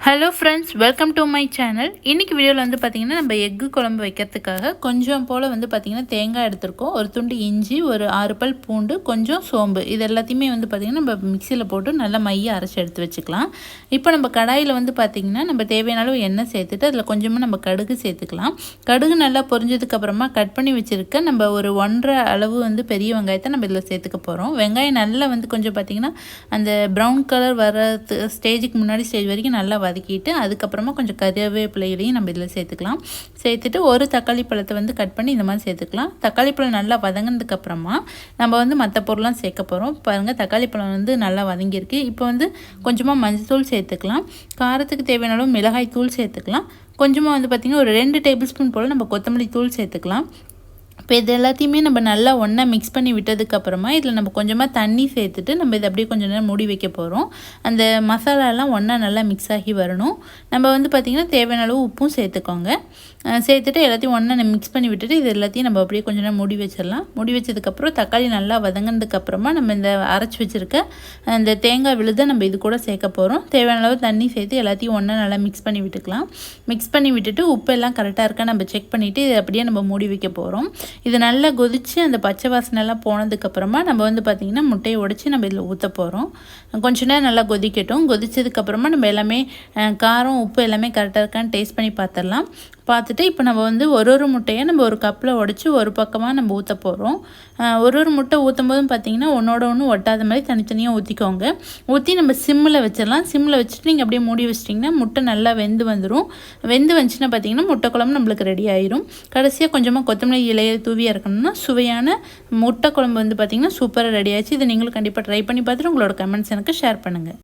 Hello friends, welcome to my channel. இன்றைக்கி வீடியோவில் வந்து பார்த்திங்கன்னா நம்ம எக்கு குழம்பு வைக்கிறதுக்காக கொஞ்சம் போல் வந்து பார்த்திங்கன்னா தேங்காய் எடுத்திருக்கோம், ஒரு துண்டு இஞ்சி, ஒரு 6 பல் பூண்டு, கொஞ்சம் சோம்பு, இது எல்லாத்தையுமே வந்து பார்த்திங்கன்னா நம்ம மிக்சியில் போட்டு நல்லா மையை அரைச்சி எடுத்து வச்சுக்கலாம். இப்போ நம்ம கடாயில் வந்து பார்த்திங்கன்னா நம்ம தேவையான அளவு எண்ணெய் சேர்த்துட்டு அதில் கொஞ்சமாக நம்ம கடுகு சேர்த்துக்கலாம். கடுகு நல்லா பொரிஞ்சதுக்கப்புறமா கட் பண்ணி வச்சுருக்க நம்ம ஒரு 1.5 அளவு வந்து பெரிய வெங்காயத்தை நம்ம இதில் சேர்த்துக்க போகிறோம். வெங்காயம் நல்லா வந்து கொஞ்சம் பார்த்திங்கன்னா அந்த ப்ரௌன் கலர் வர ஸ்டேஜுக்கு முன்னாடி ஸ்டேஜ் வரைக்கும் நல்லா வதக்கிட்டு அதுக்கப்புறமா கொஞ்சம் கறிவேப்பிலையிலையும் நம்ம இதில் சேர்த்துக்கலாம். சேர்த்துட்டு ஒரு தக்காளி பழத்தை வந்து கட் பண்ணி இந்த மாதிரி சேர்த்துக்கலாம். தக்காளி பழம் நல்லா வதங்கினதுக்கப்புறமா நம்ம வந்து மற்ற பொருள்லாம் சேர்க்க போகிறோம். பாருங்கள், தக்காளி பழம் வந்து நல்லா வதங்கியிருக்கு. இப்போ வந்து கொஞ்சமாக மஞ்சள்தூள் சேர்த்துக்கலாம். காரத்துக்கு தேவையான அளவு மிளகாய் தூள் சேர்த்துக்கலாம். கொஞ்சமாக வந்து பார்த்திங்கன்னா ஒரு 2 டேபிள் ஸ்பூன் போல் நம்ம கொத்தமல்லி தூள் சேர்த்துக்கலாம். இப்போ இது எல்லாத்தையுமே நம்ம நல்லா ஒன்றா மிக்ஸ் பண்ணி விட்டதுக்கப்புறமா இதில் நம்ம கொஞ்சமாக தண்ணி சேர்த்துட்டு நம்ம இதை அப்படியே கொஞ்சம் நேரம் மூடி வைக்க போகிறோம். அந்த மசாலாலாம் ஒன்றா நல்லா மிக்ஸ் ஆகி வரணும். நம்ம வந்து பார்த்திங்கன்னா தேவையான அளவு உப்பும் சேர்த்துக்கோங்க. சேர்த்துட்டு எல்லாத்தையும் ஒன்றா மிக்ஸ் பண்ணி விட்டுட்டு இது எல்லாத்தையும் நம்ம அப்படியே கொஞ்சம் நேரம் மூடி வச்சிடலாம். மூடி வச்சதுக்கப்புறம் தக்காளி நல்லா வதங்கினதுக்கப்புறமா நம்ம இந்த அரைச்சி வச்சுருக்க இந்த தேங்காய் விழுதை நம்ம இது கூட சேர்க்க போகிறோம். தேவையான அளவு தண்ணி சேர்த்து எல்லாத்தையும் ஒன்றா நல்லா மிக்ஸ் பண்ணி விட்டுக்கலாம். மிக்ஸ் பண்ணி விட்டுட்டு உப்பு எல்லாம் கரெக்டாக இருக்கா நம்ம செக் பண்ணிவிட்டு இதை அப்படியே நம்ம மூடி வைக்க போகிறோம். இது நல்லா கொதித்து அந்த பச்சை வாசனைலாம் போனதுக்கப்புறமா நம்ம வந்து பார்த்திங்கன்னா முட்டையை உடைச்சி நம்ம இதில் ஊற்ற போகிறோம். கொஞ்ச நேரம் நல்லா கொதிக்கட்டும். கொதித்ததுக்கப்புறமா நம்ம எல்லாமே காரம் உப்பு எல்லாமே கரெக்டாக இருக்கான்னு டேஸ்ட் பண்ணி பார்த்துடலாம். பார்த்துட்டு இப்போ நம்ம வந்து ஒரு முட்டையை நம்ம ஒரு கப்பில் உடச்சி ஒரு பக்கமாக நம்ம ஊற்ற போகிறோம். ஒரு முட்டை ஊற்றும் போதும் பார்த்திங்கன்னா ஒன்றோட ஒன்று ஒட்டாத மாதிரி தனித்தனியாக ஊற்றிக்கோங்க. ஊற்றி நம்ம சிம்மில் வச்சிடலாம். சிம்மில் வச்சுட்டு நீங்கள் அப்படியே மூடி வச்சிட்டிங்கன்னா முட்டை நல்லா வெந்து வந்துடும். வெந்து வந்துச்சுன்னா பார்த்திங்கன்னா முட்டை குழம்பு நம்மளுக்கு ரெடி ஆயிரும். கடைசியாக கொஞ்சமாக கொத்தமல்லி இலையை தூவி இறக்கணும்னா சுவையான முட்டை குழம்பு வந்து பார்த்திங்கன்னா சூப்பராக ரெடி ஆச்சு. இதை நீங்களும் கண்டிப்பாக ட்ரை பண்ணி பார்த்துட்டு உங்களோட கமெண்ட்ஸ் எனக்கு ஷேர் பண்ணுங்கள்.